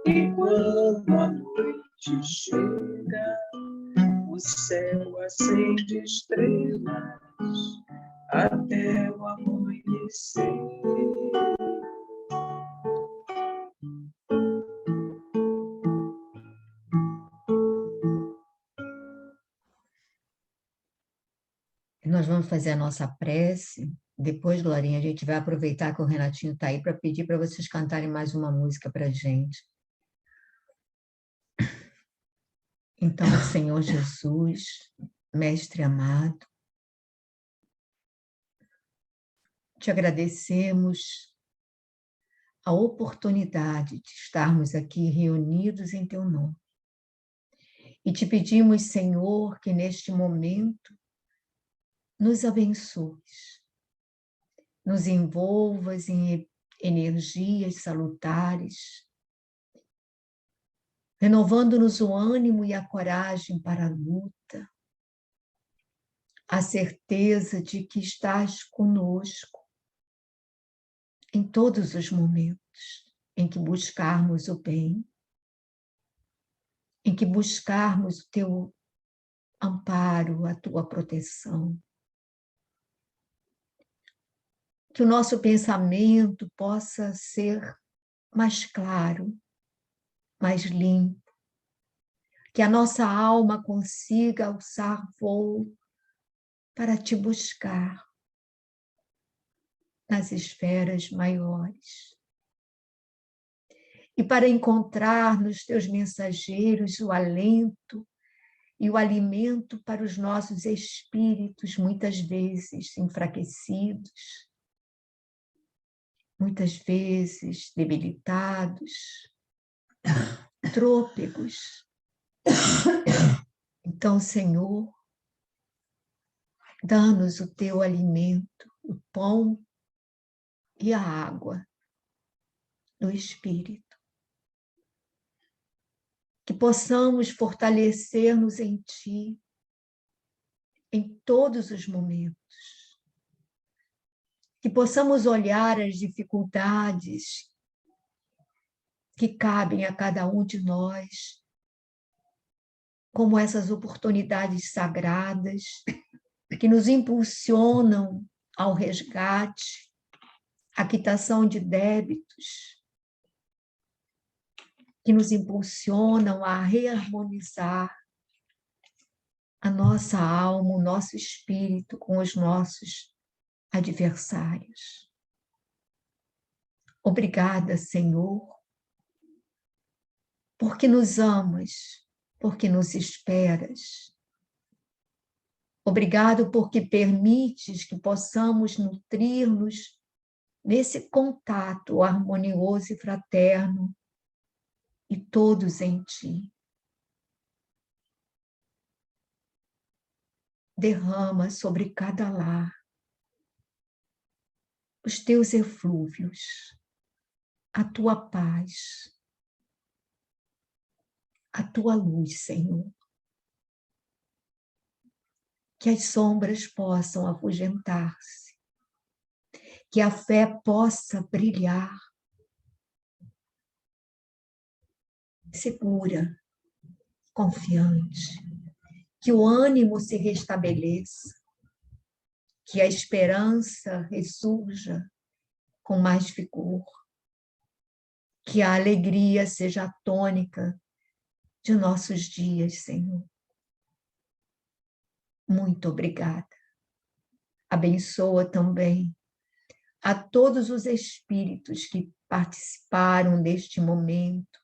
E quando a noite chega, o céu acende estrelas até o amanhecer. Nós vamos fazer a nossa prece. Depois, Glorinha, a gente vai aproveitar que o Renatinho está aí para pedir para vocês cantarem mais uma música para a gente. Então, Senhor Jesus, Mestre amado, te agradecemos a oportunidade de estarmos aqui reunidos em teu nome. E te pedimos, Senhor, que neste momento nos abençoes, nos envolvas em energias salutares, renovando-nos o ânimo e a coragem para a luta, a certeza de que estás conosco em todos os momentos em que buscarmos o bem, em que buscarmos o teu amparo, a tua proteção. Que o nosso pensamento possa ser mais claro, mais limpo, que a nossa alma consiga alçar voo para te buscar nas esferas maiores. E para encontrar nos teus mensageiros o alento e o alimento para os nossos espíritos, muitas vezes enfraquecidos, muitas vezes debilitados, trôpegos. Então, Senhor, dá-nos o teu alimento, o pão e a água do Espírito. Que possamos fortalecer-nos em Ti, em todos os momentos. Que possamos olhar as dificuldades que cabem a cada um de nós, como essas oportunidades sagradas que nos impulsionam ao resgate, à quitação de débitos, que nos impulsionam a reharmonizar a nossa alma, o nosso espírito com os nossos adversários. Obrigada, Senhor, porque nos amas, porque nos esperas. Obrigado porque permites que possamos nutrir-nos nesse contato harmonioso e fraterno, e todos em Ti. Derrama sobre cada lar os Teus eflúvios, a Tua paz, a Tua luz, Senhor. Que as sombras possam afugentar-se, que a fé possa brilhar, segura, confiante, que o ânimo se restabeleça, que a esperança ressurja com mais vigor, que a alegria seja a tônica de nossos dias, Senhor. Muito obrigada. Abençoa também a todos os espíritos que participaram deste momento,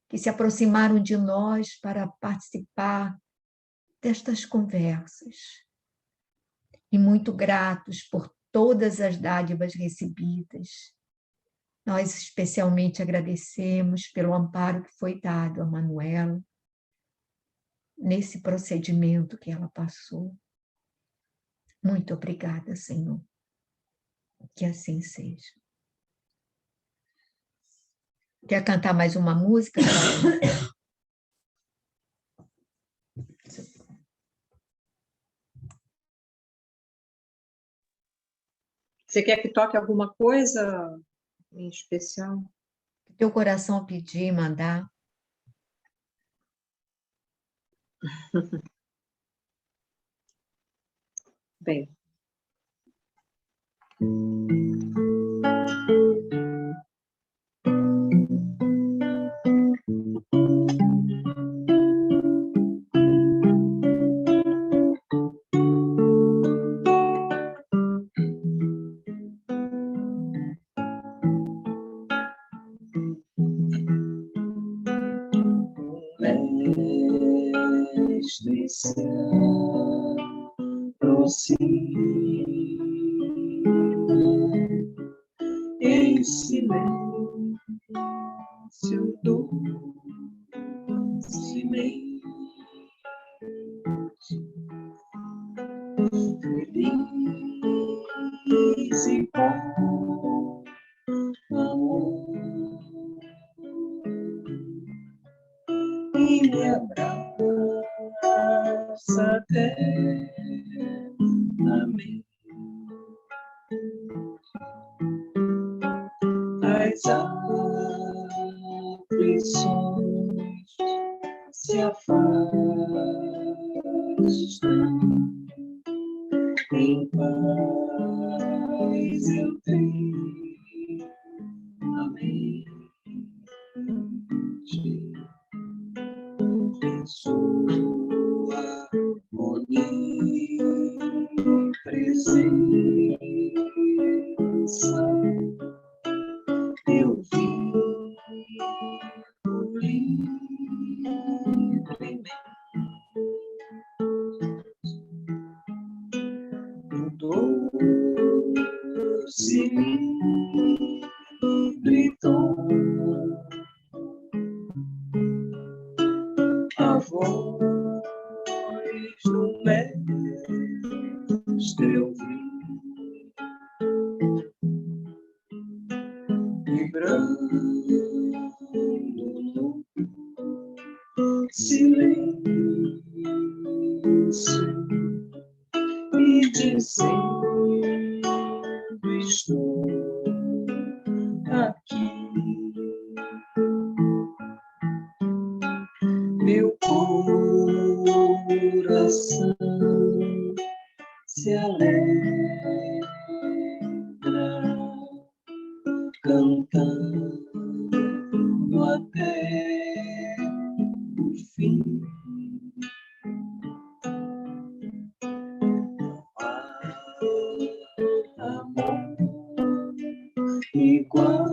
que se aproximaram de nós para participar destas conversas. E muito gratos por todas as dádivas recebidas. Nós especialmente agradecemos pelo amparo que foi dado a Manuela nesse procedimento que ela passou. Muito obrigada, Senhor. Que assim seja. Quer cantar mais uma música? Você quer que toque alguma coisa em especial? Que teu coração pedir, mandar. Bem. Mestre se aproxima em silêncio docemente, feliz e com amor, e me abraça eternamente. As aflições se afastam, em paz eu tenho a mente sua onipresença, eu vivo livremente. No doce e livre tom, a voz do mestre eu vi, vibrando no silêncio e dizendo: estou aqui. Meu coração se alegra, cantando até o fim. Não há amor igual